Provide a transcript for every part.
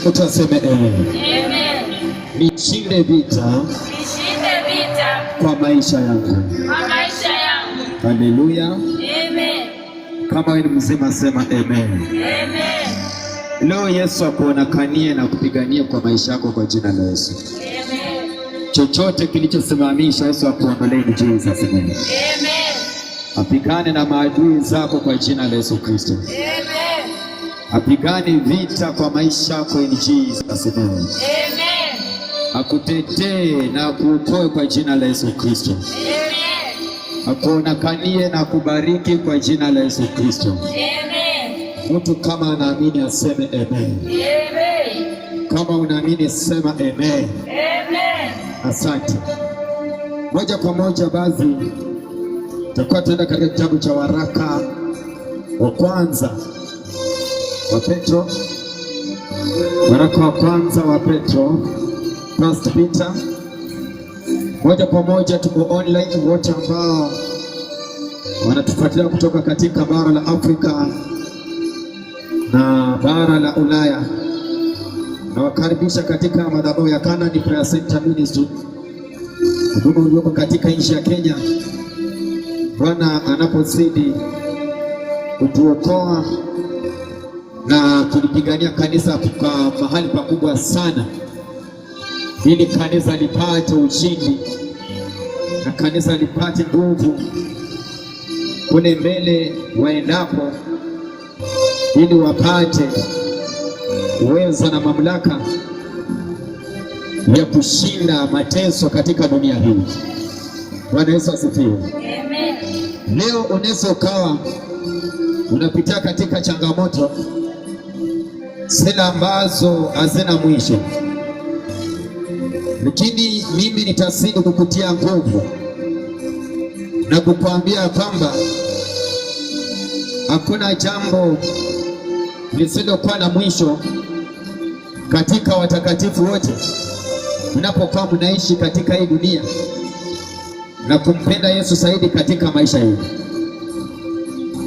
Utaseme amen. Nishinde vita kwa maisha yangu. Haleluya. Amen. Kama wewe ni mzima sema amen. Leo Yesu akuonekanie na kupigania kwa maisha yako kwa jina la Yesu. Chochote kilichosimamisha Yesu akuondolee in Jesus name. Apigane na maadui zako kwa jina la Yesu Kristo. Apigane vita kwa maisha yako in Jesus name. Akutetee na akuokoe kwa jina la Yesu Kristo. Akuonekanie na kubariki kwa jina la Yesu Kristo. Mtu kama anaamini aseme amen. Kama unaamini sema amen. Asante. Moja kwa moja basi tutakuwa tuenda katika kitabu cha waraka wa kwanza wa Petro. Waraka wa kwanza wa Petro, First Peter. Moja kwa moja tuko online, wote ambao wanatufuatilia kutoka katika bara la Afrika na bara la Ulaya, na wakaribisha katika madhabahu ya Canaan Prayer Center Ministry, huduma ulioko katika nchi ya Kenya. Bwana anapozidi kutuokoa na kulipigania kanisa kwa mahali pakubwa sana, ili kanisa lipate ushindi na kanisa lipate nguvu kule mbele waendapo, ili wapate uwezo na mamlaka ya kushinda mateso katika dunia hii. Bwana Yesu asifiwe. Amen. Leo unaweza ukawa unapitia katika changamoto zile ambazo hazina mwisho, lakini mimi nitasidi kukutia nguvu na kukuambia kwamba hakuna jambo lisilokuwa na mwisho katika watakatifu wote. Mnapokuwa mnaishi katika hii dunia na kumpenda Yesu zaidi katika maisha hii,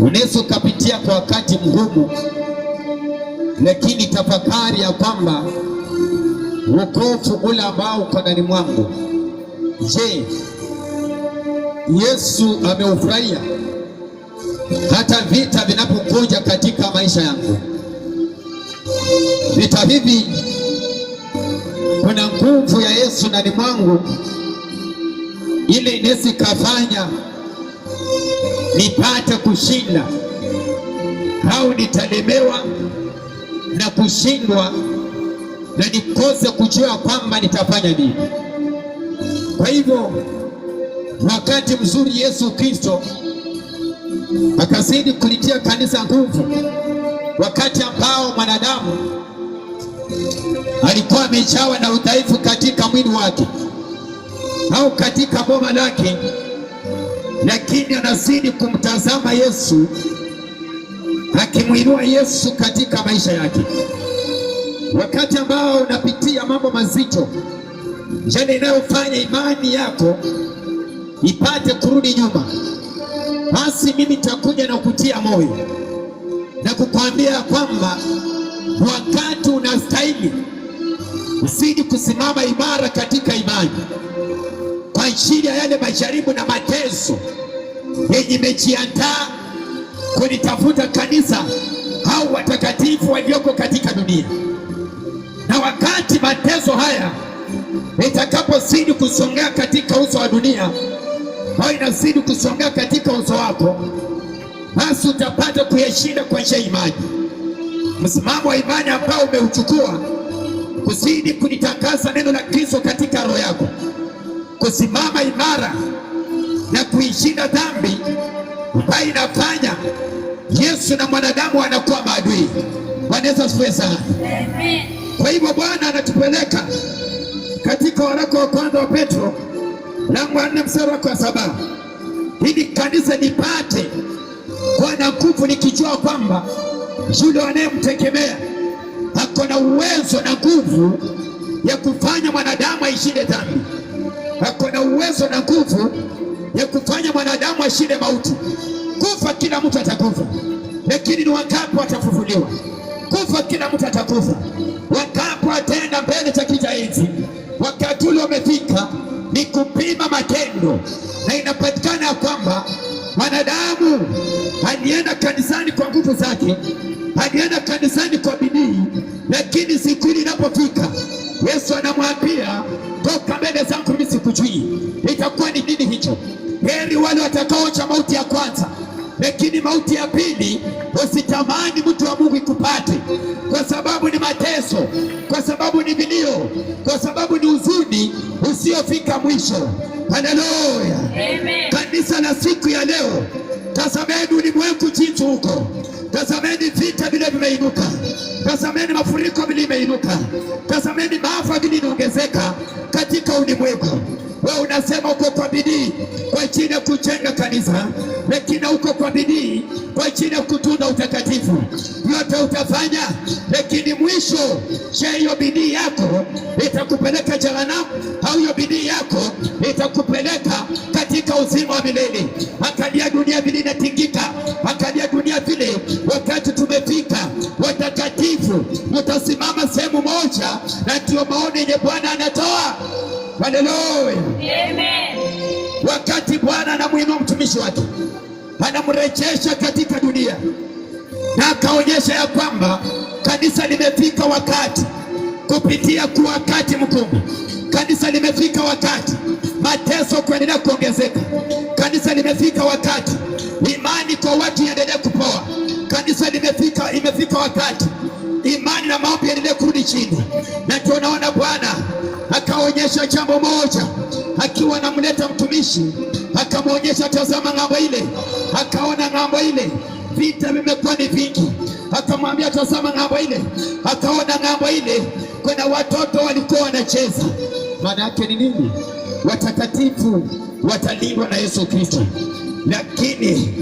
unaweza ukapitia kwa wakati mgumu, lakini tafakari ya kwamba wokovu ule ambao uko ndani mwangu, je, Yesu ameufurahia? Hata vita vinapokuja katika maisha yangu, vita hivi kuna nguvu ya Yesu ndani mwangu, ile inaweza kufanya nipate kushinda, au nitalemewa na kushindwa na nikose kujua kwamba nitafanya nini. Kwa hivyo wakati mzuri Yesu Kristo akazidi kulitia kanisa nguvu, wakati ambao mwanadamu alikuwa amejawa na udhaifu katika mwili wake au katika boma lake, lakini anazidi kumtazama Yesu, akimwinua Yesu katika maisha yake. Wakati ambao unapitia mambo mazito, njia inayofanya imani yako ipate kurudi nyuma, basi mimi nitakuja na kukutia moyo na kukwambia kwamba wakati unastahili usidi kusimama imara katika imani kwa ajili ya yale majaribu na mateso yenye imejiandaa kulitafuta kanisa au watakatifu walioko katika dunia. Na wakati mateso haya itakapozidi kusongea katika uso wa dunia, au inazidi kusongea katika uso wako, basi utapata kuyashinda kwa njia ya imani. Msimamo wa imani ambao umeuchukua kuzidi kulitakasa neno la Kristo katika roho yako, kusimama imara na kuishinda dhambi ambayo inafanya Yesu na mwanadamu wanakuwa maadui. Bwana Yesu asifiwe sana. Kwa hivyo Bwana anatupeleka katika waraka wa kwanza wa Petro mlango wa 4 mstari wa 7, ili kanisa lipate kuwa na nguvu, nikijua kwamba yule wanayemtegemea ako na uwezo na nguvu ya kufanya mwanadamu aishinde dhambi, ako na uwezo na nguvu ya kufanya mwanadamu ashinde mauti. Kufa kila mtu atakufa, lakini ni wangapi watafufuliwa? kufa kila mtu atakufa. Wakapo atenda mbele cha kiti cha enzi, wakati ule umefika ni kupima matendo, na inapatikana ya kwamba mwanadamu alienda kanisani kwa nguvu zake, alienda kanisani kwa bidii, lakini siku ile inapofika Yesu anamwambia toka mbele zangu, mimi sikujui. Itakuwa ni nini hicho? Heri wale watakaocha mauti ya kwanza, lakini mauti ya pili usitamani mtu wa Mungu ikupate, kwa sababu ni mateso, kwa sababu ni vilio, kwa sababu ni huzuni usiofika mwisho. Haleluya, amen. Kanisa la siku ya leo, tazameni ulimwengu jinsi huko, tazameni vita vile vimeinuka, tazameni mafuriko vile imeinuka, tazameni maafa vile inaongezeka katika ulimwengu. Wewe unasema uko kwa bidii kwa ajili ya kujenga kanisa, lakini uko kwa bidii kwa ajili ya kutunza utakatifu. Yote utafanya, lakini mwisho, je, hiyo bidii yako itakupeleka jehanamu au hiyo bidii yako itakupeleka katika uzima wa milele? Angalia dunia vile inatingika, angalia dunia vile. Wakati tumefika watakatifu mtasimama sehemu moja, na ndio maono yenye Bwana anatoa. Haleluya, amen. Wakati Bwana anamuinua mtumishi wake, anamrejesha katika dunia, na akaonyesha ya kwamba kanisa limefika wakati kupitia kwa wakati mgumu. Kanisa limefika wakati mateso kuendelea kuongezeka. Kanisa limefika wakati imani kwa watu iendelee kupoa. Kanisa imefika wakati imani na maombi yaendelee kurudi chini, na tunaona Bwana akaonyesha jambo moja, akiwa anamleta mtumishi, akamwonyesha tazama ng'ambo ile. Akaona ng'ambo ile vita vimekuwa ni vingi, akamwambia tazama ng'ambo ile. Akaona ng'ambo ile kuna watoto walikuwa wanacheza. Maana yake ni nini? Watakatifu watalindwa na Yesu Kristo, lakini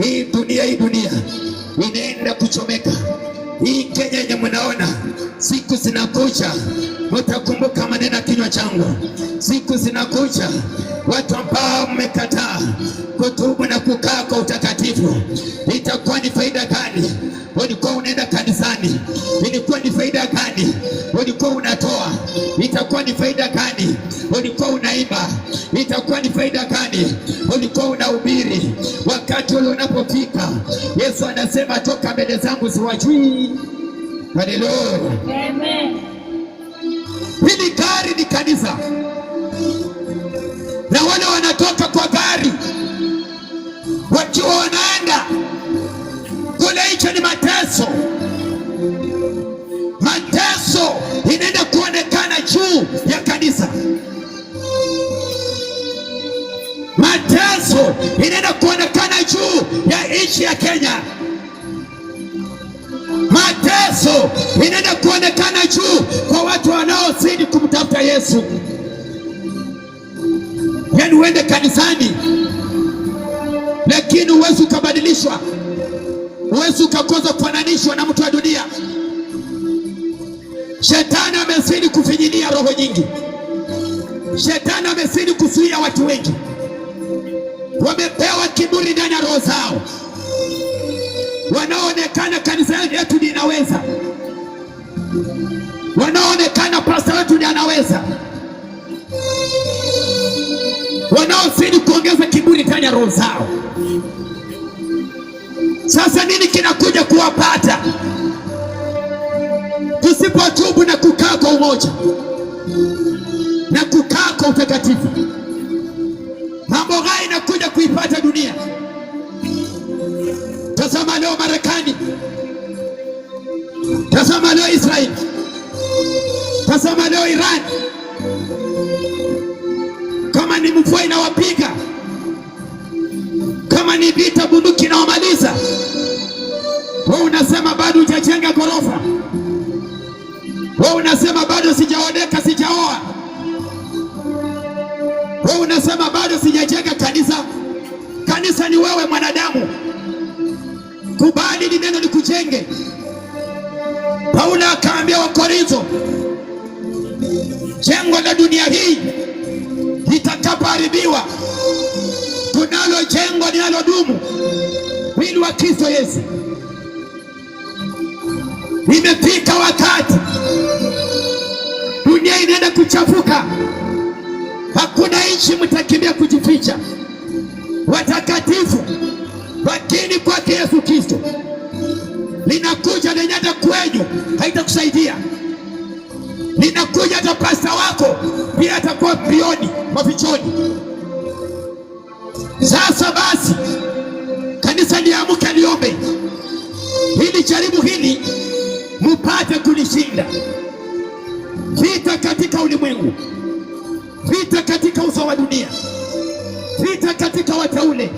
hii dunia inaenda kuchomeka. Hii Kenya yenye mnaona, siku zinakuja mtakumbuka maneno ya kinywa changu. Siku zinakuja watu ambao mmekataa kutubu na kukaa kwa utakatifu. Itakuwa ni faida gani? Ulikuwa unaenda kanisani, ilikuwa ni faida gani? Ulikuwa unatoa, itakuwa ni faida gani? Ulikuwa unaimba, itakuwa ni faida gani? Ulikuwa unahubiri. Wakati ule unapofika, Yesu anasema toka mbele zangu siwajui. Haleluya, amen. Hili gari ni kanisa, na wale wanatoka kwa gari wakiwa wanaenda kule, hicho ni mateso. Mateso inaenda kuonekana juu ya kanisa, mateso inaenda kuonekana juu ya nchi ya Kenya, mateso inaenda kuonekana juu kwa watu wanaozidi kumtafuta Yesu. Yaani uende kanisani, lakini uwezi ukabadilishwa, uwezi ukakoza kufananishwa na mtu wa dunia. Shetani amezidi kufinyilia roho nyingi, shetani amezidi kuzuia watu wengi. Wamepewa kiburi ndani ya roho zao, wanaonekana kanisa letu linaweza, wanaonekana pastor wetu ndiye anaweza, wanaozidi kuongeza kiburi ndani ya roho zao. Sasa nini kinakuja kuwapata? Tusipotubu na kukaa kwa umoja na kukaa kwa utakatifu, mambo haya inakuja kuipata dunia. Tazama leo Marekani, tazama leo Israeli, tazama leo Iran. Kama ni mvua inawapiga, kama ni vita bunduki inawamaliza, wewe unasema bado hujajenga ghorofa, wewe unasema bado sijaoneka, sijaoa, wewe unasema bado sijajenga kanisa. Kanisa ni wewe mwanadamu. Kubali ni neno likujenge. Paulo akaambia Wakorintho, jengo la dunia hii litakapoharibiwa, tunalo jengo linalodumu, mwili wa Kristo Yesu. Imefika wakati dunia inaenda kuchafuka. Hakuna nchi mtakimbia kujificha. Watakatifu lakini kwake Yesu Kristo linakuja lenye hata kwenyu haitakusaidia. Linakuja hata pasta wako pia atakuwa mbioni mafichoni. Sasa basi kanisa liamke liombe ili jaribu hili mupate kulishinda. Vita katika ulimwengu, vita katika uso wa dunia, vita katika wateule,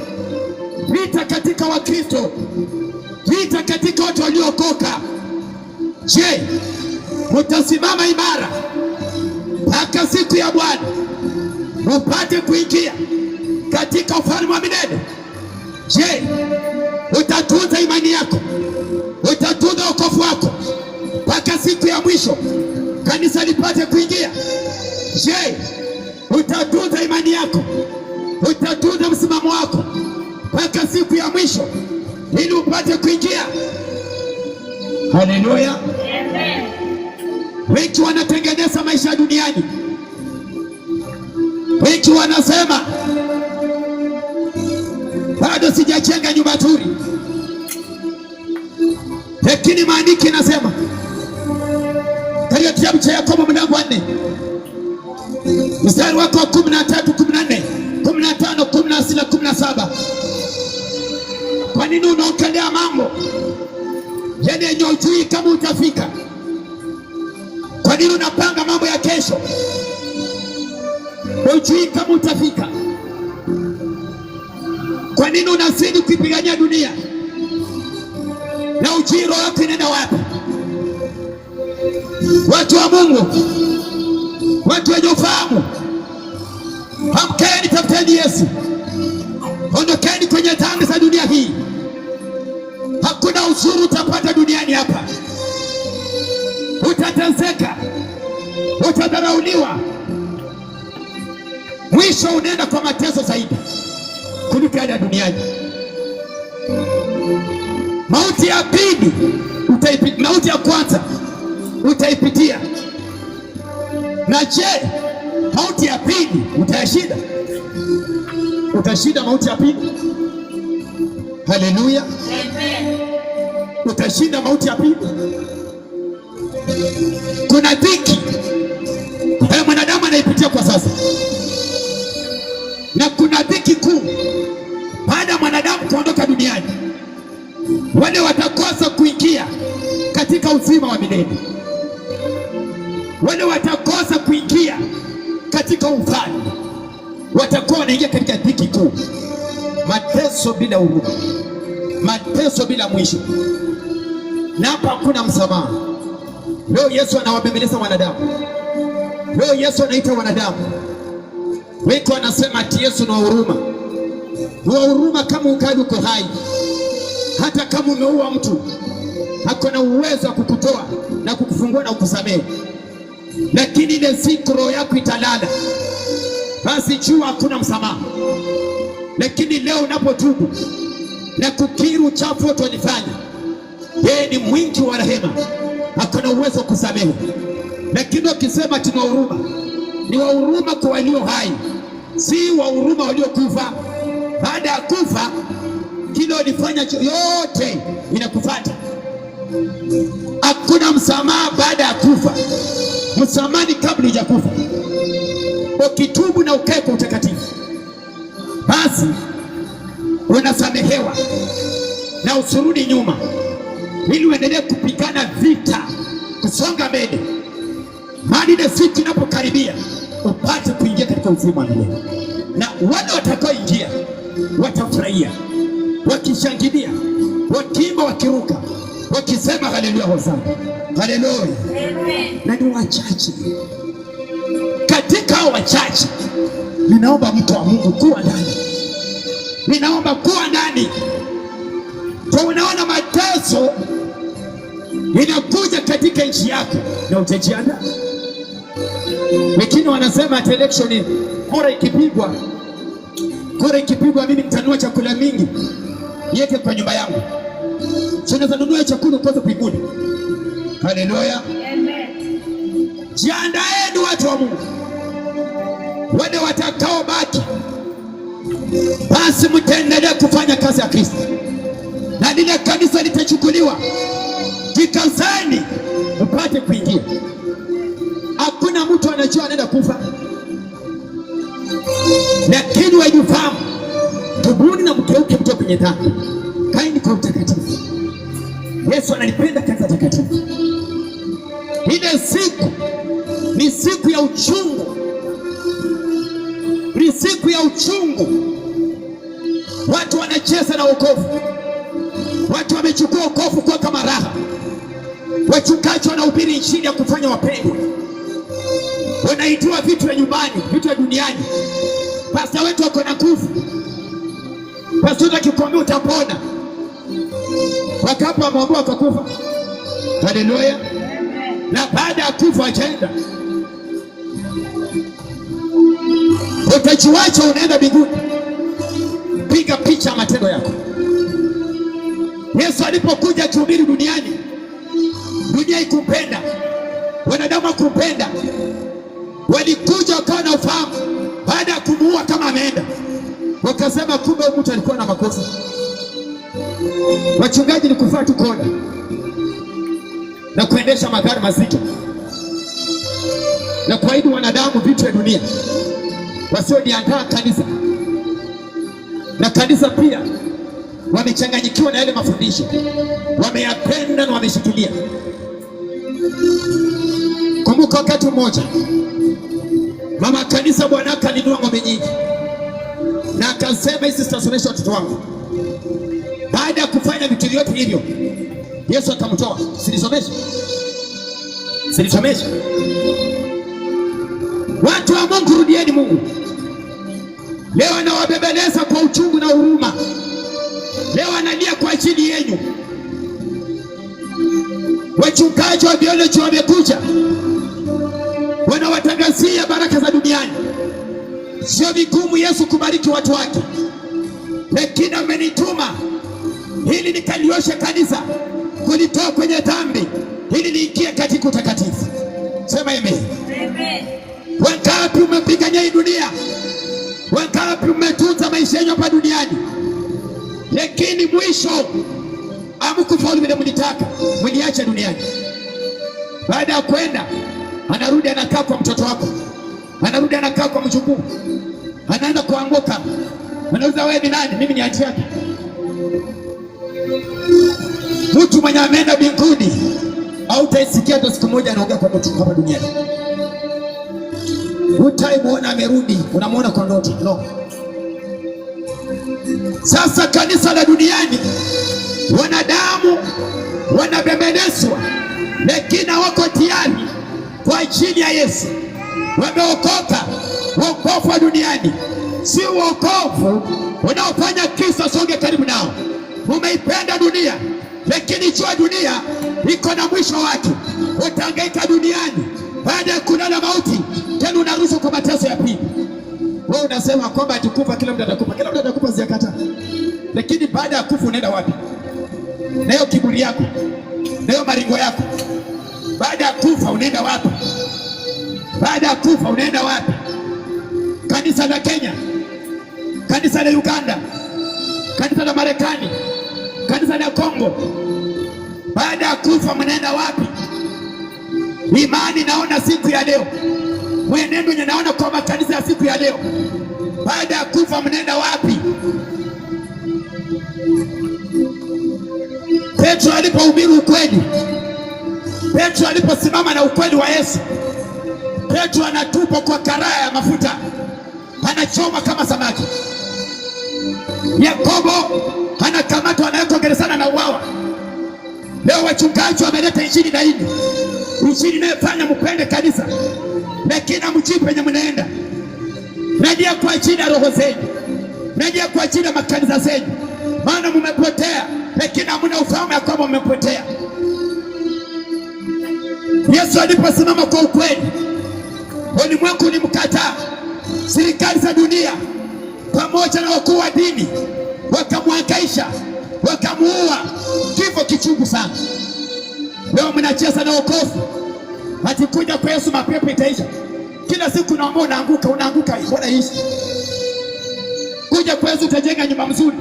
vita katika Wakristo, vita katika watu waliokoka. Je, mutasimama imara mpaka siku ya Bwana mupate kuingia katika ufalme wa milele? Je, utatunza imani yako? Utatunza wokovu wako mpaka siku ya mwisho kanisa lipate kuingia? Je, utatunza imani yako? Utatunza msimamo wako mpaka siku ya mwisho ili upate kuingia? Haleluya, amen. Wengi wanatengeneza maisha duniani. Wengi wanasema bado sijajenga nyumba nzuri, lakini maandiko yanasema katika kitabu cha Yakobo mlango wa 4 mstari wako 13, 14, 15, 16, 17. Kwa nini unaongelea mambo yenye hujui kama utafika? Kwa nini unapanga mambo ya kesho hujui kama utafika? Kwa nini unazidi kuipigania dunia na hujui roho yako inaenda wapi? Watu wa Mungu, watu wenye ufahamu, amkeni, tafuteni Yesu, ondokeni kwenye dhambi za dunia hii. Hakuna uzuri utapata duniani hapa. Utateseka, utadharauliwa, mwisho unaenda kwa mateso zaidi kuliko ya duniani. Mauti ya pili utaipitia, mauti ya kwanza utaipitia. Na je, mauti ya pili utayashinda? Utashinda mauti ya pili? Haleluya, amen. Utashinda mauti ya pili? Kuna dhiki mwanadamu anaipitia kwa sasa, na kuna dhiki kuu baada ya mwanadamu kuondoka duniani. Wale watakosa kuingia katika uzima wa milele, wale watakosa kuingia katika ufalme, watakuwa wanaingia katika dhiki kuu, mateso bila huruma, mateso bila mwisho, na hapa hakuna msamaha. Leo Yesu anawabembeleza wanadamu. Leo Yesu anaita wanadamu. Wengi wanasema ati Yesu ni wa huruma. Ni wa huruma kama ukali uko hai. Hata kama umeua mtu, hako na uwezo wa kukutoa na kukufungua na kukusamehe. Lakini ile siku roho yako italala, basi jua hakuna msamaha. Lakini leo unapotubu na kukiri uchafu wote ulifanya, yeye ni mwingi wa rehema, hako na uwezo wa kusamehe. Lakini ukisema tuna huruma, ni wa huruma kwa walio hai, si wa huruma waliokufa. Baada ya kufa, kile ulifanya yote inakufuata. Hakuna msamaha baada ya kufa. Msamaha ni kabla hujakufa. Ukitubu na ukae kwa utakatifu, basi unasamehewa na usurudi nyuma, ili uendelee kupigana vita, kusonga mbele, hadi ile siku inapokaribia upate kuingia katika uzima wa milele. Na wale watakaoingia watafurahia, wakishangilia, wakiimba, wakiruka, wakisema haleluya, hosana, haleluya. Na ni wachache. Katika hao wachache, ninaomba mtu wa Mungu kuwa ndani. Ninaomba kuwa ndani. Kwa unaona mateso inakuja katika nchi yako na utajiandaa. Wengine wanasema at election, kura ikipigwa mimi nitanunua chakula mingi niweke kwa nyumba yangu. Unaweza nunua chakula kwanza mbinguni. Haleluya. Amen. Jiandaeni watu wa Mungu, wale watakao baki, basi mtaendelea kufanya kazi ya Kristo na lile kanisa litachukuliwa. Jikazeni upate kuingia. Hakuna mtu anajua anaenda kufa, lakini wajifahamu. Tubuni na mgeuke kutoka kwenye dhambi, kaeni kwa utakatifu. Yesu analipenda kanisa takatifu. Ile siku ni siku ya uchungu, ni siku ya uchungu. Watu wanacheza na wokovu, watu wamechukua wokovu kwa kama raha. Wachungaji wanahubiri injili ya kufanya wapendwe, wanaitiwa vitu vya nyumbani, vitu vya duniani. Pasta wetu wako na nguvu, pasta akikwambia utapona, wakapa mwambua wakakufa. Haleluya. Na baada ya kufa wachaenda, utajiwacha unaenda mbinguni. Piga picha matendo yako. Yesu alipokuja kuhubiri duniani, dunia ikumpenda, wanadamu kumpenda, walikuja wakawa na ufahamu. Baada ya kumuua kama ameenda, wakasema kumbe mtu alikuwa na makosa. Wachungaji ni kufaa tu kona na kuendesha magari mazito na kuahidi wanadamu vitu vya dunia, wasioliandaa kanisa. Na kanisa pia wamechanganyikiwa na yale mafundisho, wameyapenda na wameshikilia. Kumbuka wakati mmoja mama kanisa bwanaka alinunua ng'ombe nyingi na akasema hizi zitasomesha watoto wangu. Baada ya kufanya vitu vyote hivyo, Yesu akamtoa. Silisomesha. Watu wa Mungu, rudieni Mungu. Leo anawabebeleza kwa uchungu na huruma. Leo analia kwa ajili yenu. Wachungaji wa biology wamekuja, wanawatangazia baraka za duniani. Sio vigumu Yesu kubariki watu wake, lakini amenituma ili nikalioshe kanisa, kulitoa kwenye dhambi, ili liingie katika utakatifu. Sema amen. Amen. Wangapi umepigania hii dunia? Wangapi umetunza maisha yenu hapa duniani? Lakini mwisho hamkufaulu vile mlitaka, mliacha duniani. Baada ya kwenda, anarudi anakaa kwa mtoto wako, anarudi anakaa kwa mjukuu, anaenda kuanguka, anauza wewe ni nani? Mimi ni aunti yake. Mtu mwenye ameenda mbinguni hautaisikia hata siku moja anaongea kwa mtu hapa duniani. Utaimuona amerudi, unamuona kwa ndoto. No. Sasa kanisa la duniani, wanadamu wanabembelezwa, lakini wako tayari kwa ajili ya Yesu. Wameokoka. Wokovu wa duniani si wokovu unaofanya Kristo asonge karibu nao. Umeipenda dunia, lakini jua dunia iko na mwisho wake. Utahangaika duniani, baada ya kulala mauti tena unarushwa kwa mateso ya pili. Wewe unasema kwamba atakufa, kila mtu atakufa, kila mtu atakufa, zikata. Lakini baada ya kufa unaenda wapi? Na hiyo kiburi yako, na hiyo maringo yako, baada ya kufa unaenda wapi? Baada ya kufa unaenda wapi? Kanisa la Kenya, kanisa la Uganda, kanisa la Marekani, kanisa la Kongo, baada ya kufa mnaenda wapi? Imani naona siku ya leo, mwenendo naona kwa makanisa ya siku ya leo, baada ya kufa mnaenda wapi? Petro alipohubiri ukweli, Petro aliposimama na ukweli wa Yesu, Petro anatupwa kwa karaa ya mafuta, anachoma kama samaki. Yakobo anakamatwa, anawekwa gerezani na uwawa. Leo wachungaji wameleta injili na hili injili inayofanya mpende kanisa, lakini hamjui penye mnaenda. Najia kwa ajili ya roho zenu, najia kwa ajili ya makanisa zenu, maana mmepotea, lakini hamna ufahamu ya kwamba mmepotea. Yesu aliposimama kwa ukweli, ulimwengu ulimkataa. Serikali za dunia pamoja na wakuu wa dini wakamwangaisha, wakamuua kifo kichungu sana. Leo mnacheza na wokovu. Ati kuja kwa Yesu mapepo itaisha. Kila siku unaomba unaanguka, mbona ishi? Kuja kwa Yesu utajenga nyumba nzuri.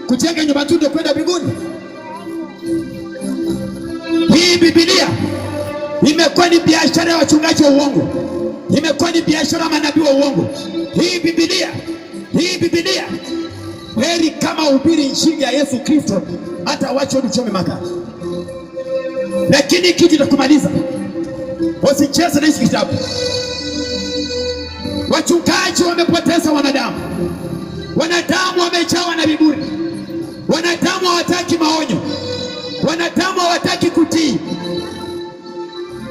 Kujenga nyumba nzuri ndio kwenda mbinguni. Hii Biblia imekuwa ni biashara ya wachungaji wa uongo. Imekuwa ni biashara ya manabii wa uongo. Hii Biblia heri kama ubiri injili ya Yesu Kristo, hata wacho nichome makali. Lakini kitu kitakumaliza. Usicheze na hichi kitabu. Wachungaji wamepoteza wanadamu. Wanadamu wamejawa na viburi. Wanadamu hawataki maonyo. Wanadamu hawataki kutii.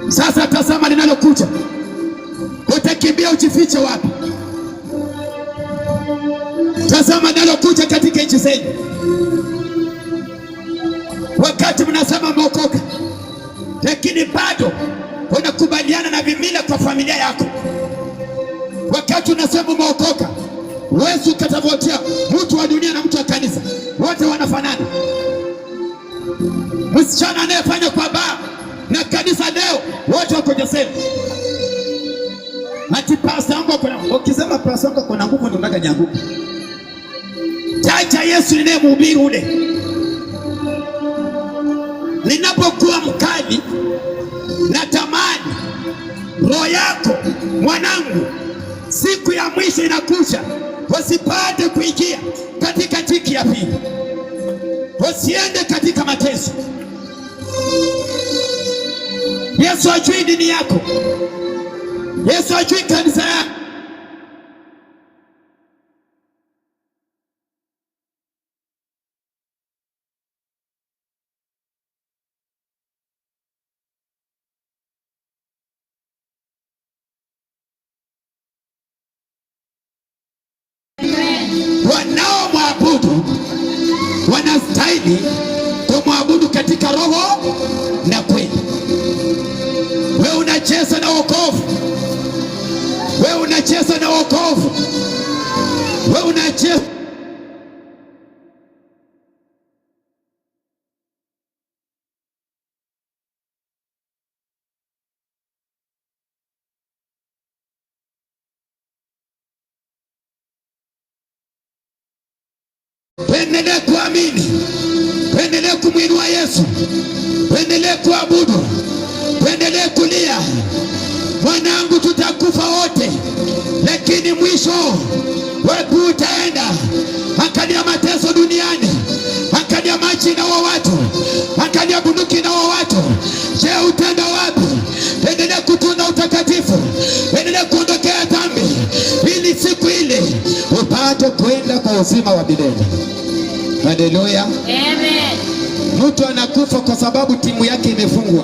Sasa tazama linalokuja. Utakimbia ujifiche wapi? Tazama linalokuja katika nchi zenu. Wakati mnasema mmeokoka, lakini bado unakubaliana na vimila kwa familia yako. Wakati unasema umeokoka, wewe ukatavotia mtu wa dunia na mtu wa kanisa, wote wanafanana. Msichana anayefanya kwa baa na kanisa leo, wote wako jasiri. Ati pasta yangu kuna, ukisema pasta yangu kuna nguvu ndio unataka nyanguke. Taja Yesu ninayemhubiri ule. Ninapokuwa mkali, natamani roho yako, mwanangu, siku ya mwisho inakuja, wasipate kuingia katika tiki ya pili. Wasiende katika mateso. Yesu ajui dini yako. Yesu ajui kanisa yako. Wanaomwabudu wanastahili kumwabudu katika roho na kweli. Wewe unacheza na wokovu. Wewe unacheza na wokovu. Wewe unacheza. Endelee kuamini. Endelee kumwinua Yesu. Endelee kuabudu. Endelee kulia. Mwanangu, tutakufa wote, lakini mwisho wewe utaenda. Angalia mateso duniani. Angalia maji na watu. Angalia bunduki na watu. Je, utaenda wapi? Endelee kutunda utakatifu. Endelee kuondokea dhambi, ili siku ile upate kwenda kwa uzima wa milele. Haleluya. Amen. Mtu anakufa kwa sababu timu yake imefungwa.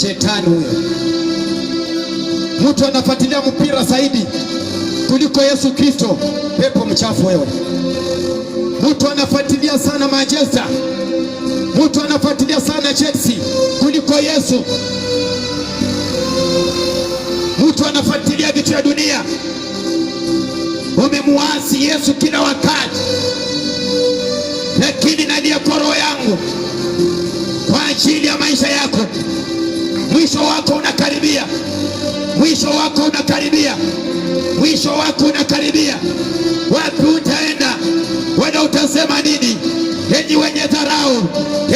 Shetani huyo. Mtu anafuatilia mpira zaidi kuliko Yesu Kristo. Pepo mchafu wewe. Mtu anafuatilia sana Manchester. Mtu anafuatilia sana Chelsea kuliko Yesu. Mtu anafuatilia vitu vya dunia. Umemuasi Yesu kila wakati. Lakini nalia kwa roho yangu kwa ajili ya maisha yako. Mwisho wako unakaribia. Mwisho wako unakaribia. Mwisho wako unakaribia. Wapi utaenda? Wewe utasema nini? Enyi wenye dharau,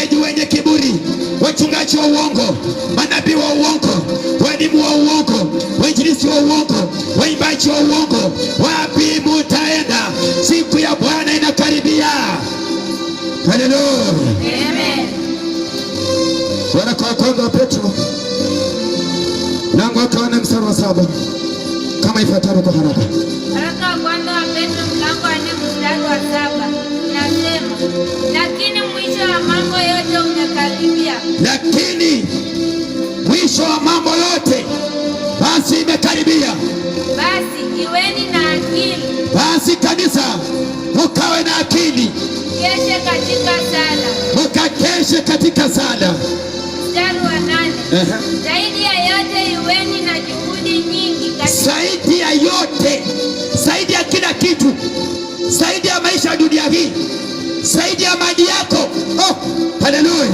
enyi wenye kiburi, wachungaji wa uongo, manabii wa uongo, walimu wa uongo, wainjilisti wa uongo, waimbaji wa uongo, wapi mutaenda? Siku ya Bwana inakaribia. Haleluya. Amen. Waraka wa kwanza wa Petro mlango wa 4 mstari wa 7 kama ifuatavyo kwa haraka. Waraka wa kwanza wa Petro mlango wa 4 mstari wa 7 inasema, lakini mwisho wa mambo yote umekaribia. Lakini mwisho wa mambo yote basi imekaribia. Basi iweni na akili. Basi kanisa, mukawe na akili. Keshe katika sala. Mukakeshe katika sala. Mstari wa 8. Zaidi ya yote iweni na juhudi nyingi katika. Zaidi ya yote, zaidi ya kila kitu, zaidi ya maisha ya dunia hii, zaidi ya mali yako. Oh, haleluya.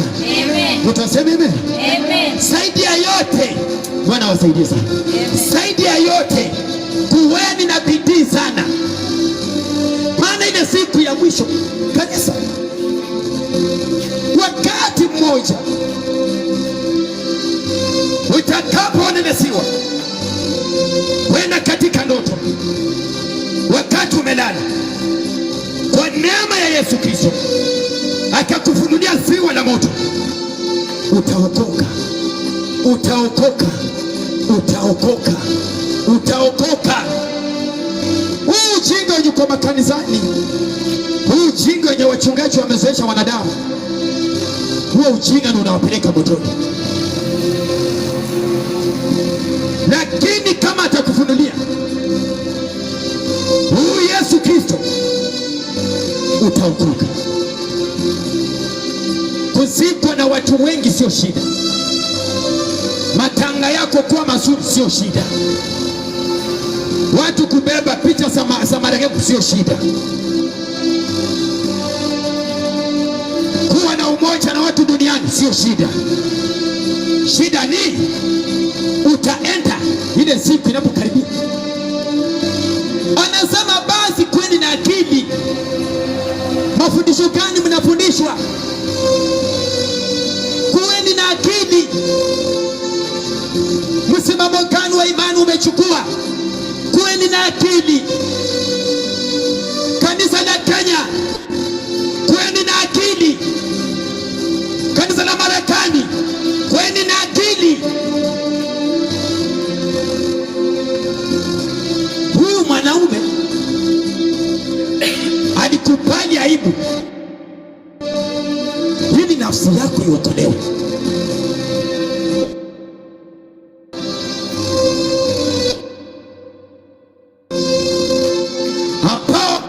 Amen. Utasema amen. Amen. Zaidi ya yote, Bwana wasaidie sana. Zaidi ya yote, kuweni na bidii sana, maana ile siku ya mwisho kanisa, wakati mmoja utakapoonenesiwa kwenda katika ndoto, wakati umelala, kwa neema ya Yesu Kristo akakufunulia ziwa la moto, utaokoka, utaokoka, utaokoka, utaokoka. Huu ujinga wenye kwa makanisani, huu ujinga wenye wachungaji wamezoesha wanadamu, huo ujinga ndio unawapeleka motoni. Lakini kama atakufunulia huyu Yesu Kristo, utaokoka. Kuzikwa na watu wengi sio shida, matanga yako kuwa mazuri sio shida, watu kubeba picha za marehemu sio shida, kuwa na umoja na watu duniani sio shida. Shida ni utaenda ile siku inapokaribia. Anasema basi kweni na akili. Mafundisho gani mnafundishwa? Kuweni na akili. Msimamo gani wa imani umechukua? Kuweni na akili. Kanisa la Kenya, kuweni na akili. Kanisa la Marekani, kuweni na akili. Huyu mwanaume alikubali aibu ili nafsi yako iokolewe. Hapa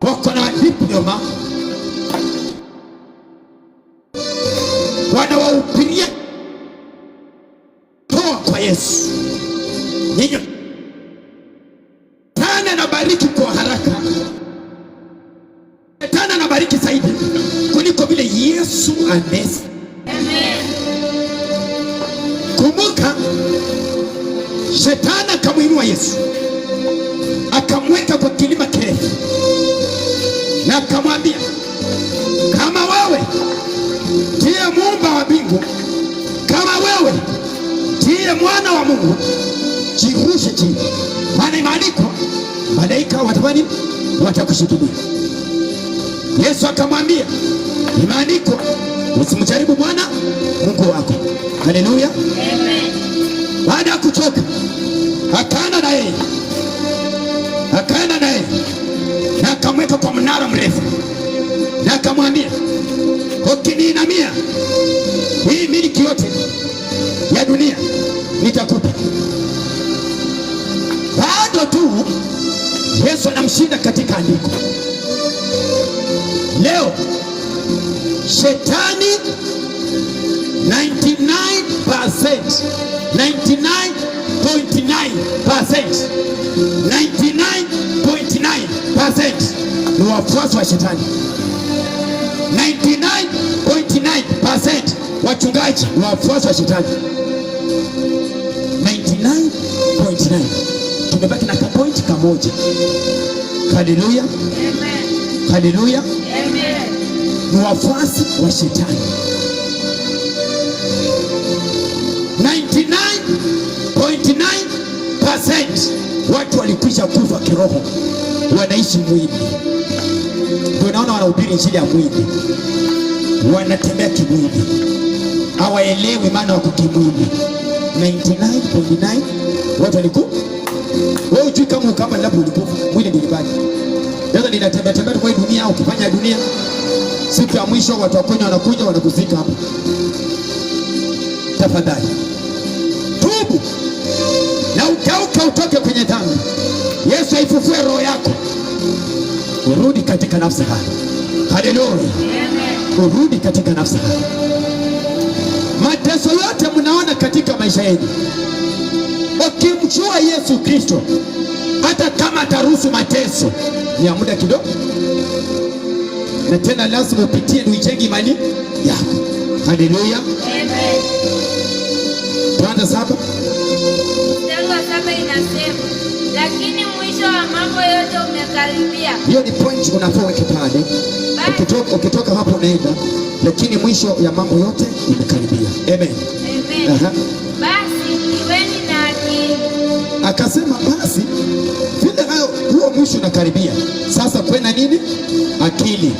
wako na diploma, wanawahubiria toa kwa Yesu. Ninyi tana na bariki kwa haraka, tana na bariki zaidi kuliko vile Yesu anesi. Amen. Kumbuka, shetani akamuinua Yesu, akamweka kwa kilima kirefu na akamwambia, kama wewe ndiye muumba wa mbingu, kama wewe ndiye mwana wa Mungu, jirushe chini, maana imeandikwa, malaika watafanya watakushikilia. Yesu akamwambia, imeandikwa, usimjaribu Bwana Mungu wako. Haleluya. Amen. Baada ya kuchoka, akaenda na yeye na akamweka kwa mnara mrefu na akamwambia, ukiniinamia, hii miliki yote ya dunia nitakupa. Bado tu Yesu anamshinda katika andiko. Leo shetani 99.9% ni wafuasi wa shetani. 99.9% wachungaji ni wafuasi wa shetani. 99.9. Tumebaki na kapointi kamoja. Haleluya. Amen. Haleluya. Amen. Ni wafuasi wa shetani. 99.9% watu walikwisha kufa kiroho, wanaishi mwili. Ndio naona wanahubiri injili ya mwili, wanatembea kimwili, hawaelewi maana wako kimwili. 99.9 watu walikufa. Wewe hujui kama ukama labda ulikufa, mwili ndio libaki. Sasa ninatembea tembea kwa dunia, ukifanya dunia, siku ya mwisho watu wakonya wanakuja wanakuzika hapa. Tafadhali tubu na ukauka, utoke kwenye dhambi. Yesu aifufue roho yako, urudi katika nafsi haya. Haleluya. Urudi katika nafsi haya. Mateso yote mnaona katika maisha yenu, ukimjua Yesu Kristo, hata kama ataruhusu mateso, ni ya muda kidogo, na tena lazima upitie ndio ijenge imani yako. Haleluya. Amen. Tuanze 7. Mstari wa 7 inasema, lakini mwisho wa mambo yote umekaribia. Hiyo ni point unafaa weke pale. Ukitoka hapo unaenda, lakini mwisho ya mambo yote imekaribia. Amen. Amen. Basi iweni na akili. Akasema basi vile hayo huo mwisho unakaribia. Sasa kuwe na nini? Akili.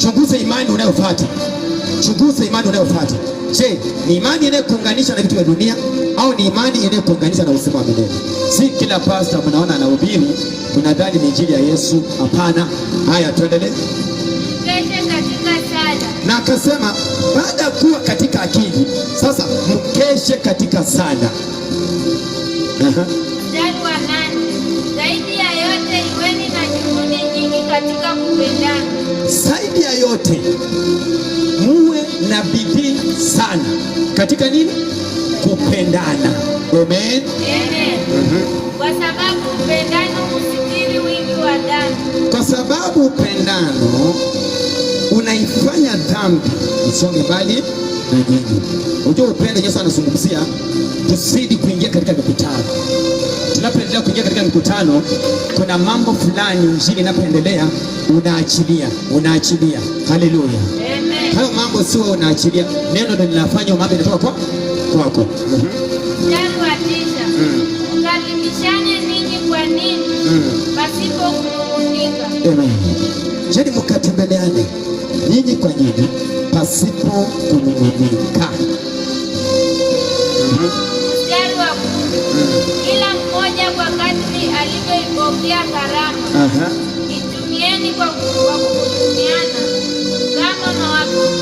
Chunguza imani unayofuata. Chunguza imani unayofuata. Je, ni imani inayokuunganisha na vitu vya dunia au ni imani inayokuunganisha na uzima wa milele? Si kila pastor mnaona anahubiri tunadhani ni injili ya Yesu. Hapana. Haya, tuendelee. Mkeshe katika sala. Na akasema baada ya kuwa katika akili, sasa mkeshe katika sala. Mstari wa 8, zaidi ya yote iweni na juhudi nyingi katika kupendana. Zaidi ya yote muwe na bidii sana katika nini? Kupendana. Amen. Amen. Kwa sababu upendano husitiri wingi wa dhambi. Kwa sababu upendano unaifanya dhambi isonge mbali na nyingi. Unajua upendo Yesu anazungumzia tusidi kuingia katika mikutano. Tunapoendelea kuingia katika mikutano, kuna mambo fulani injili inapoendelea unaachilia. Haleluya. Amen. Hayo mambo sio unaachilia, neno ndio linafanya mambo yanatoka kwako. Mstari wa 9. Mkaribishane ninyi kwa nini? Pasipo kunung'unika. Amen. Yaani mkatembeleane ninyi kwa nyinyi pasipo kunung'unika. Mstari wa 10. Kila mmoja kwa kadri alivyoipokea karama. Itumieni kwa kuhudumiana kama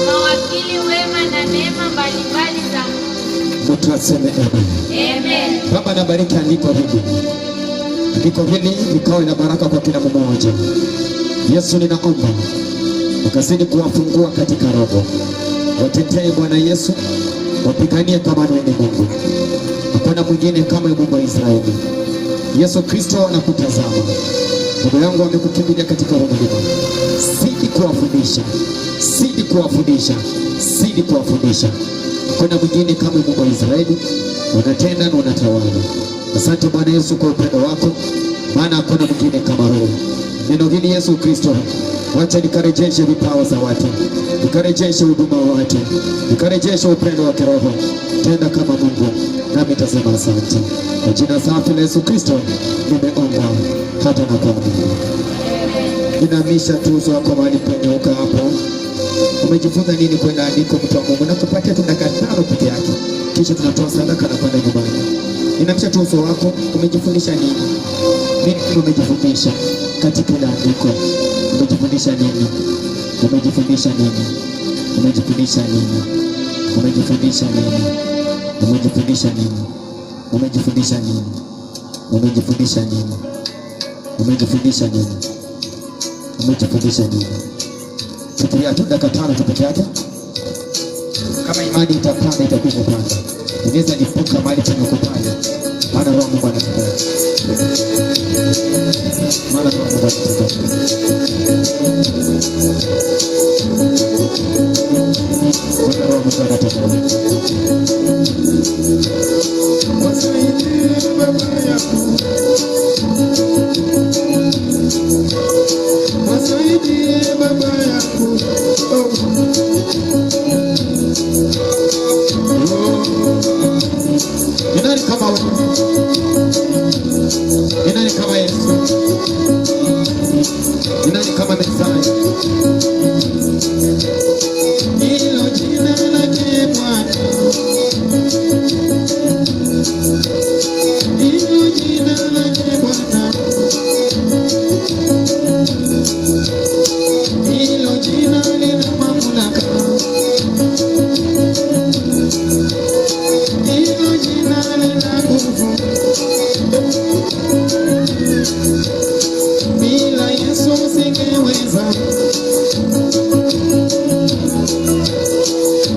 mawakili wema na neema mbalimbali za Mungu. Mtu aseme amen. Amen. Baba, nabariki andiko hili. Andiko hili likawe na baraka kwa kila mmoja. Yesu, ninaomba ukazidi kuwafungua katika roho. Watetee Bwana Yesu, wapiganie kama wewe ni Mungu. Hakuna mwingine kama Mungu wa Israeli. Yesu Kristo anakutazama. Ndugu yangu amekukimbilia katika roho hili. Zidi kuwafundisha. Hakuna mwingine kama Mungu wa Israeli. Unatenda na unatawala. Asante Bwana Yesu kwa upendo wako, maana hakuna mwingine kama wewe. Neno hili Yesu Kristo, wacha likarejeshe vipawa za watu, likarejeshe huduma wa watu, likarejeshe upendo wa kiroho. Tenda kama Mungu, nami nitasema asante. Kwa jina safi la Yesu Kristo nimeomba hata na kuamini. Inamisha tu uso wako mahali penye uko hapo. Umejifunza nini kwenda andiko mtu wa Mungu? Nakupatia tu dakika 5 peke yake, kisha tunatoa sadaka na kwenda nyumbani. Inamisha tu uso wako. Umejifundisha nini? Nini umejifundisha katika ile andiko? Umejifundisha nini? Fikiria tu dakika 5 tu peke yake. Kama imani itapanda itakuwa imepanda. Inaweza nifuka mahali penye kupanda. Maana Roho Mungu anatupenda. Ni nani kama wewe? Ni nani kama Yesu? Ni nani kama Mesaya? Hilo jina lake Bwana. Hilo jina lake Bwana. Hilo jina lina mamlaka. Hilo jina lina nguvu. Bila Yesu singeweza.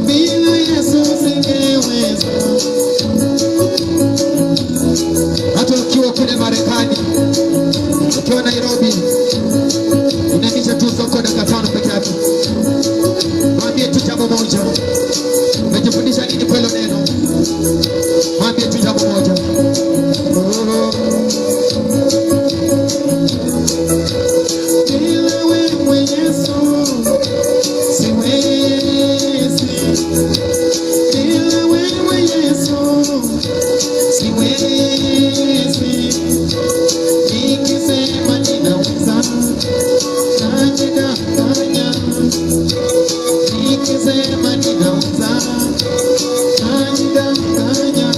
Bila Yesu singeweza. Hata ukiwa kule Marekani, ukiwa Nairobi, inamisha tu soko dakika 5 peke yake. Mwambie tu Yesu siwezi, bila wewe Yesu siwezi. Nikisema ninaweza najidanganya, nikisema ninaweza najidanganya.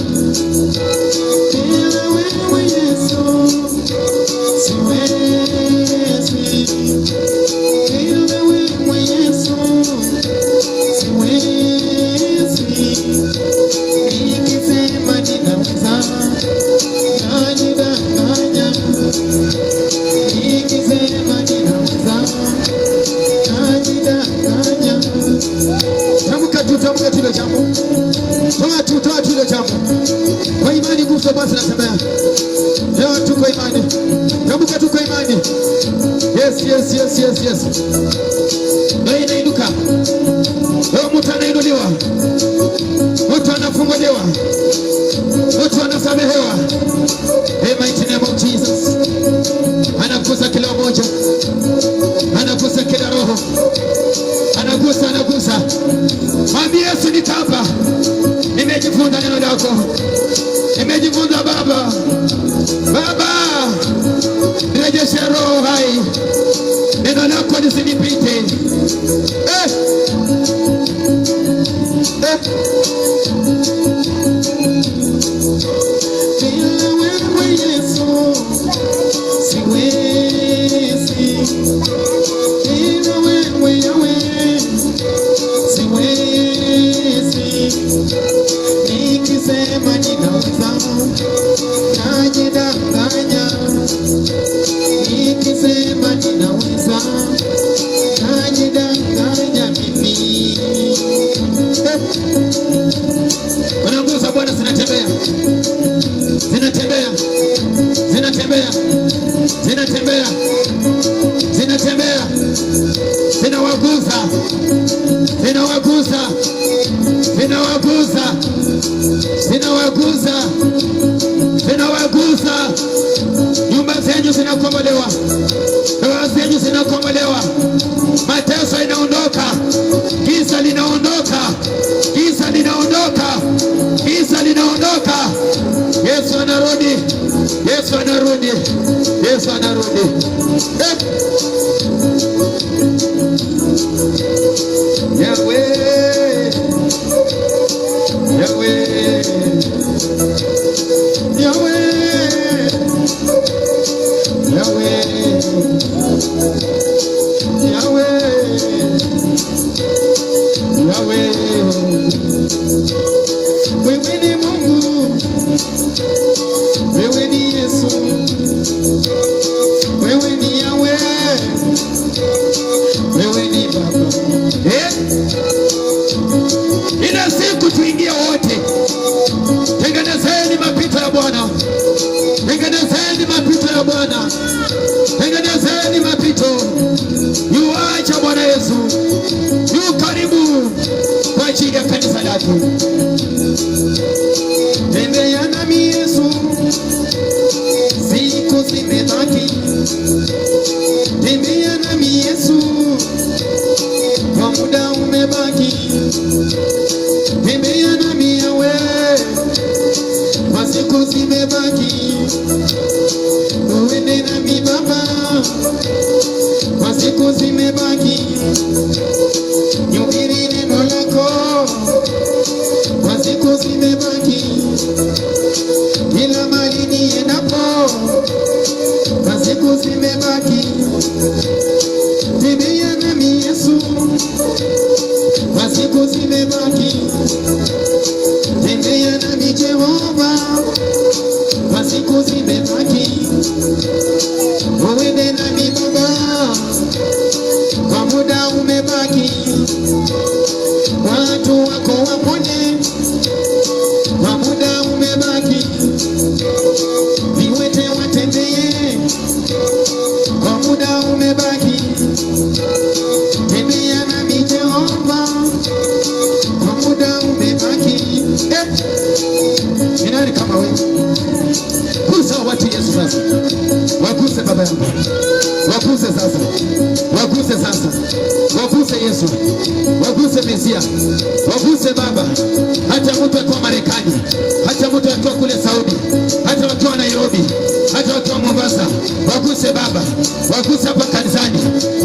Bila wewe Yesu siwezi, bila wewe Yesu siwezi. Nikisema ninaweza najidanganya, nikisema ninaweza najidanganya. Tamka tu hilo jambo, toa tu hilo jambo kwa imani. Nguvu basi natembea leo tu kwa imani, tamka tu kwa imani. Yes. Leo inainuka, leo mtu anainuliwa, mtu anafunguliwa, mtu anasamehewa. In the mighty name of Jesus. Anagusa kila mmoja, anagusa kila roho, anagusa. Mwambie Yesu, nitapa, nimejifunza neno lako, nimejifunza Baba, nirejeshe roho hai, neno lako lisinipite. Bila wewe Yesu siwezi, bila wewe Yahweh siwezi. Nikisema ninaweza najidanganya, nikisema ninaweza najidanganya mimi. Nguvu za Bwana zinatembea, zinawagusa. Nyumba zenyu zinakombolewa, ndoa zenyu zinakombolewa, mateso inaondoka, giza linaondoka. Yesu anarudi. Wewe ni Mungu, wewe ni Yesu, wewe ni Yahweh, wewe ni Baba. Ina siku tuingie wote. Tengenezeni mapito ya Bwana, tengenezeni mapito. Yuacha Bwana Yesu, yu karibu kwa ajili ya kanisa lake. Tembea nami Yesu, siku zimebaki. Tembea nami Yesu, kwa muda umebaki. Tembea nami Yahweh, kwa siku zimebaki. Uende nami Baba, kwa siku zimebaki. Nihubiri neno lako, kwa siku zimebaki. Kila mahali niendapo, kwa siku zimebaki. Tembea nami Yesu, kwa siku zimebaki. Tembea nami Jehova, kwa siku zimebaki. Uende nami Baba, kwa muda umebaki. Watu wako wapone, kwa muda umebaki. Viwete watembee, kwa muda umebaki. Tembea nami Jehova, kwa muda umebaki. Ni nani kama wewe? Gusa watu Yesu sasa. Waguse Baba yangu, waguse sasa, waguse. waguse sasa, waguse Yesu, waguse Mesia, waguse Baba, hata mtu akiwa Marekani, hata mtu akiwa kule Saudi, hata wakiwa Nairobi, hata wakiwa Mombasa, waguse Baba, waguse hapa kanisani,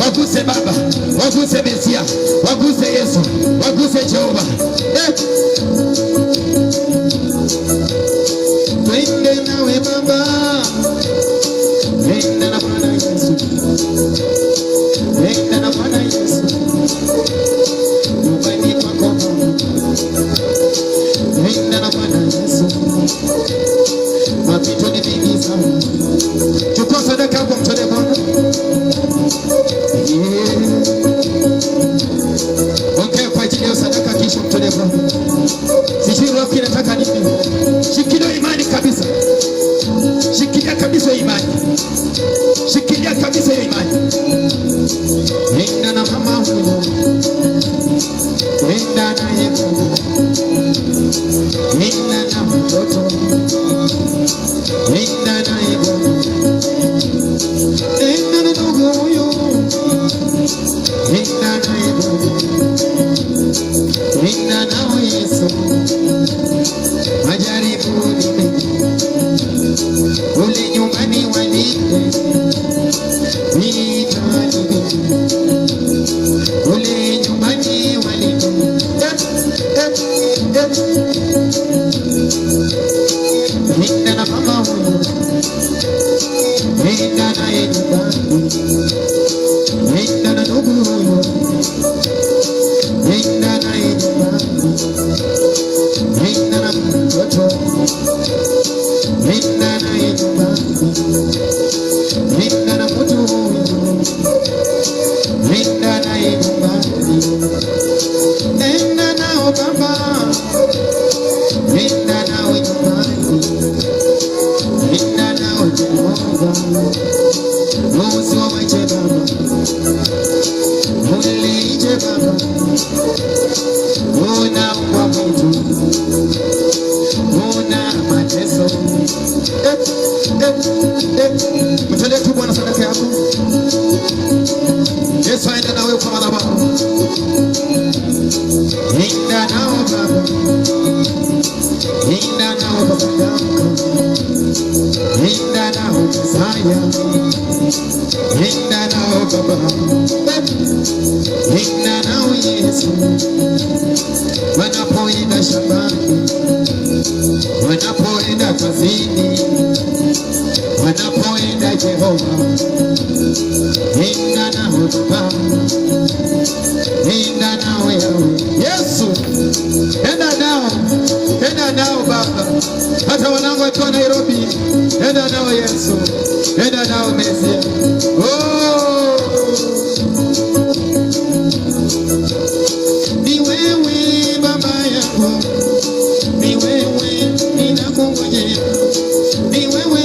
waguse Baba, waguse Mesia, waguse Yesu, waguse Jehova. Twende nawe Baba, twende na Bwana Yesu, twende na Bwana Yesu, nyumbani kwako, twende na Bwana Yesu, mapito ni mengi sana. Chukua sadaka yako mtolee Bwana. Ongea kwa ajili ya sadaka kisha mtolee Bwana. Sijui roho inataka nini. Shikilia imani kabisa. Shikilia kabisa imani. Shikilia kabisa imani. Nenda na mama huyo. Nenda na yeye. Nenda na mtoto. Nenda na yeye. Nenda na ndugu huyo. Nenda na yeye. Nenda na Yesu. Majaribu ni mengi. Ule nyumbani walinde. Ule nyumbani walinde. Nenda na mama huyo. Nenda na yeye nyumbani. Nenda na ndugu huyo. Nenda na yeye nyumbani. Nenda na mtoto. Nenda na yeye nyumbani. Nenda na mtu huyo. Nenda na yeye nyumbani. Nenda nao Baba. Nenda nao nyumbani. Nenda nao Jehova. Nusu waje Baba. Mulije Baba. Una mwamudu. Una mateso. Mtolee tu Bwana sadaka yako. Yesu aenda nawe kwa madhabahu. Nenda nao Baba. Nenda nao Baba yako. Nenda nao Messiah. Nenda nao Baba. Nenda nao Yesu. Wanapoenda shambani, wanapoenda kazini, wanapoenda Jehova. Nenda nao Baba. Nenda nao Yesu. Nenda nao. Nenda nao Baba. Hata wanangu wakiwa Nairobi, nenda nao Yesu. Nenda nao Mesia. Ni wewe Baba yangu. Ni wewe ninakungojea. Ni wewe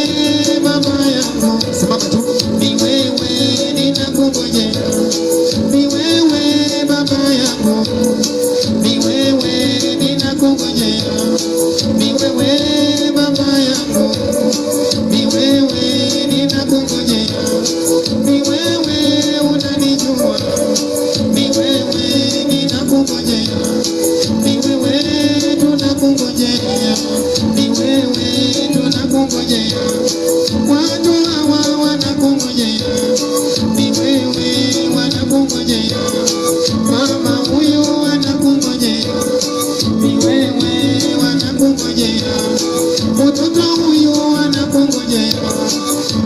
Baba yangu. Simama tu. Ni wewe ninakungojea. Ni wewe Baba yangu. Ni wewe ninakungojea. Ni wewe Baba yangu. Ni wewe ninakungojea. Ni wewe unanijua. Ni wewe ninakungojea. Ni wewe tunakungojea. Ni wewe tunakungojea. Watu hawa wanakungojea. Ni wewe wanakungojea. Mama huyu wanakungojea. Ni wewe wanakungojea. Mtoto huyu wanakungojea.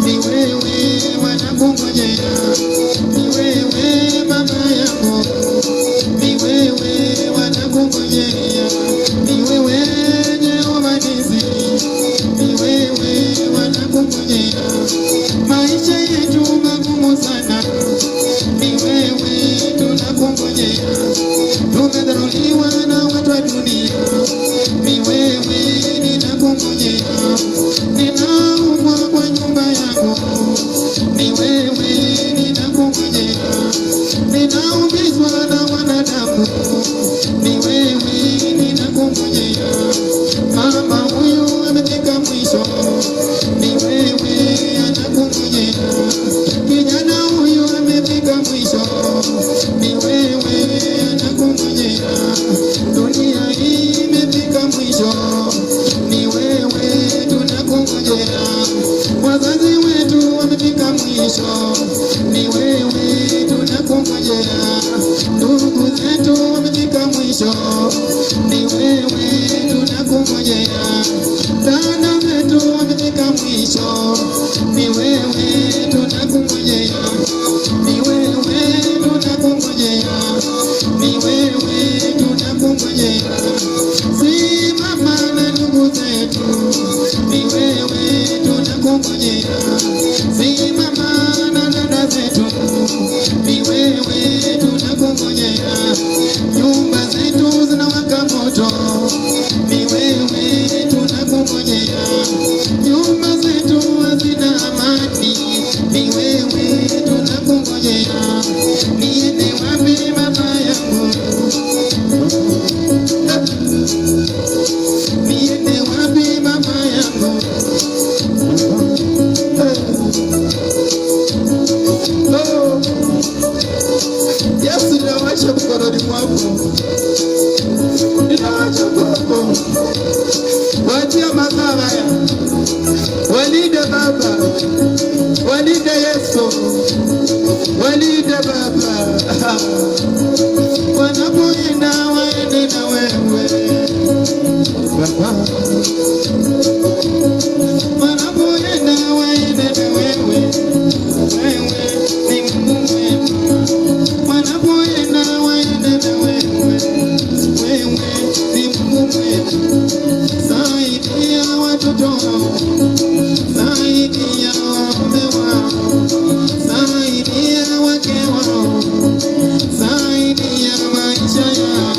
Ni wewe wanakungojea. Ni wewe Baba yako. Ni wewe wanakungojea. Ni wewe Jehova Nisi. Ni wewe wanakungojea. Maisha yetu magumu sana. Ni wewe tunakungojea. Tumedharauliwa na watu wa dunia. Ni wewe ninakungojea. Ninaumwa kwa nyumba yako. Ni wewe ninakungojea. Ninaumizwa na wanadamu. Ni wewe ninakungojea. Mama huyu amefika mwisho. Ni wewe anakungojea. Kijana huyu amefika mwisho. ni wewe nakungojea. Dunia hii imefika mwisho, ni wewe tunakungojea. Wazazi wetu wamefika mwisho, ni wewe tunakungojea. Ndugu zetu wamefika mwisho, ni wewe tunakungojea. Dada zetu wamefika mwisho, ni wewe tunakungojea. Ni wewe tunakungojea, ni wewe tunakungojea. Simama na ndugu zetu, ni wewe tunakungojea. Simama na dada zetu, ni wewe tunakungojea. Nyumba zetu zinawaka moto, ni wewe tunakungojea. Nyumba zetu hazina amani, ni wewe tunakungojea. Niende wapi baba yangu? Niende wapi baba yangu? Yesu, ninawacha mkononi mwako, ninawacha kwako. Wachia madhara haya, walinde Baba, walinde Yesu, walinde Baba. Wanapoenda waende na wewe Baba, wanapoenda waende na wewe. Wewe ni Mungu mwema, wanapoenda waende na wewe. Wewe ni Mungu mwema. Saidia watoto wao, saidia waume wao, saidia wake wao, saidia maisha yao.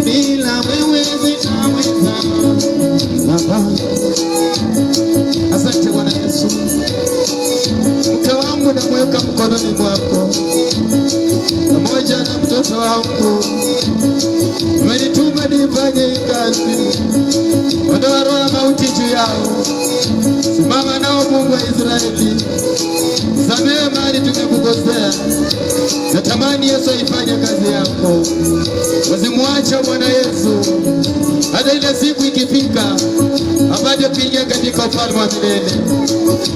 Bila wewe sitaweza Baba. Asante Bwana Yesu. Mke wangu namweka mkononi mwako, pamoja na mtoto wangu. Umenituma nifanye kazi, ondoa roho ya mauti juu yao. Simama nao Mungu wa Israeli, samehe mahali tumekukosea. Natamani Yesu aifanye kazi yako, usimwache Bwana Yesu hata ile siku ikifika apate kuingia katika ufalme wa milele.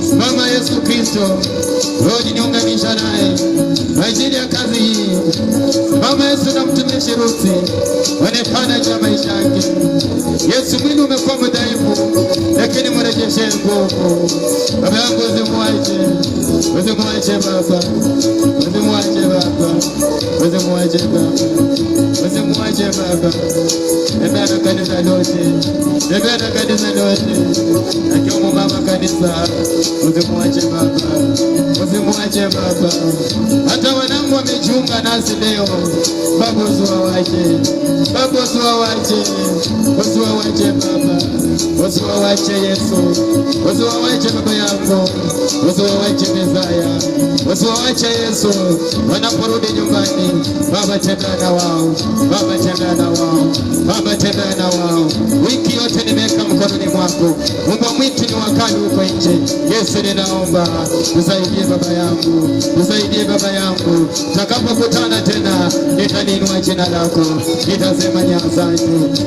Simama Yesu Kristo, roho niunganisha naye kwa ajili ya kazi hii. Simama Yesu na mtumishi Ruthi, wanepana juu ya maisha yake. Yesu, mwili umekuwa mdhaifu, lakini mrejeshe nguvu. Baba yangu, usimwache, usimwache Baba, usimwache Baba, usimwache Baba, usimwache Baba. Tembea na kanisa lote, tembea na kanisa lote, akiwemo mama kanisa. Usimwache Baba, usimwache Baba. Hata wanangu wamejiunga nasi leo Baba, usiwawache Baba, usiwawache, usiwawache Baba, usiwawache Yesu, usiwawache Baba yangu, usiwawache Mesaya, usiwawache Yesu. Wanaporudi nyumbani Baba, tembea na wao Baba, tembea na wao Baba, tembea na wao. Wiki yote nimeweka mkononi mwako, mbwa mwitu ni wakali huko nje. Yesu, ninaomba usaidie Baba yangu, usaidie Baba yangu. Tutakapokutana tena nitaninua jina lako, nitasema ni asante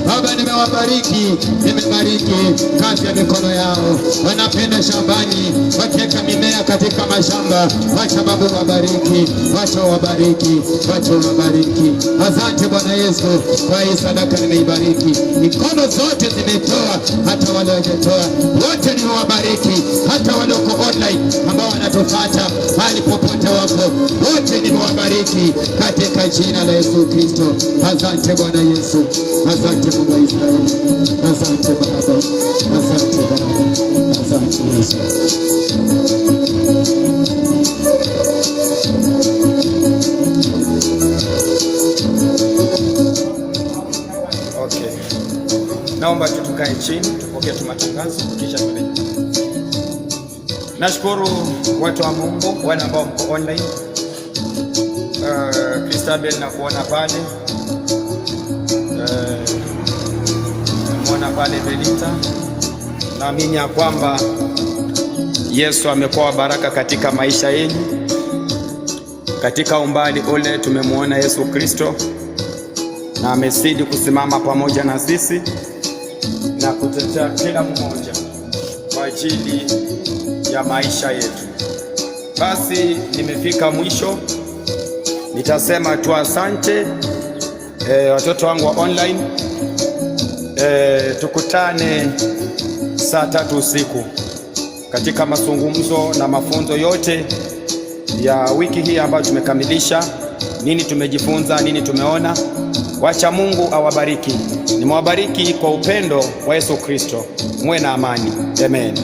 Baba. Nimewabariki, nimebariki kazi ya mikono yao. Wanapenda shambani, wakiweka mimea katika mashamba. Wacha Baba wabariki, wacha wabariki, wacha wabariki. Asante Bwana Yesu kwa hii sadaka nimeibariki. Mikono zote zimetoa, hata wale wajatoa wote nimewabariki, hata wale wako online ambao wanatufuata hali popote wako, wote nimewabariki katika jina la Yesu Kristo. Asante Bwana Yesu, asante Mungu wa Israeli, asante Baba, asante Baba, asante Yesu. Okay. Naomba tukae chini tupokee matangazo kisha tuendelee. Nashukuru watu wa Mungu wale ambao mko online. Christabel na kuona pale. Muona pale Belita. Naamini ya kwamba Yesu amekuwa baraka katika maisha yenu. Katika umbali ule tumemwona Yesu Kristo, na amezidi kusimama pamoja na sisi na kutetea kila mmoja kwa ajili ya maisha yetu. Basi nimefika mwisho, nitasema tu asante watoto wangu wa online. Tukutane saa 3 usiku katika mazungumzo na mafunzo yote ya wiki hii ambayo tumekamilisha. Nini tumejifunza, nini tumeona. Wacha Mungu awabariki. Nimewabariki kwa upendo wa Yesu Kristo. Muwe na amani. Amen.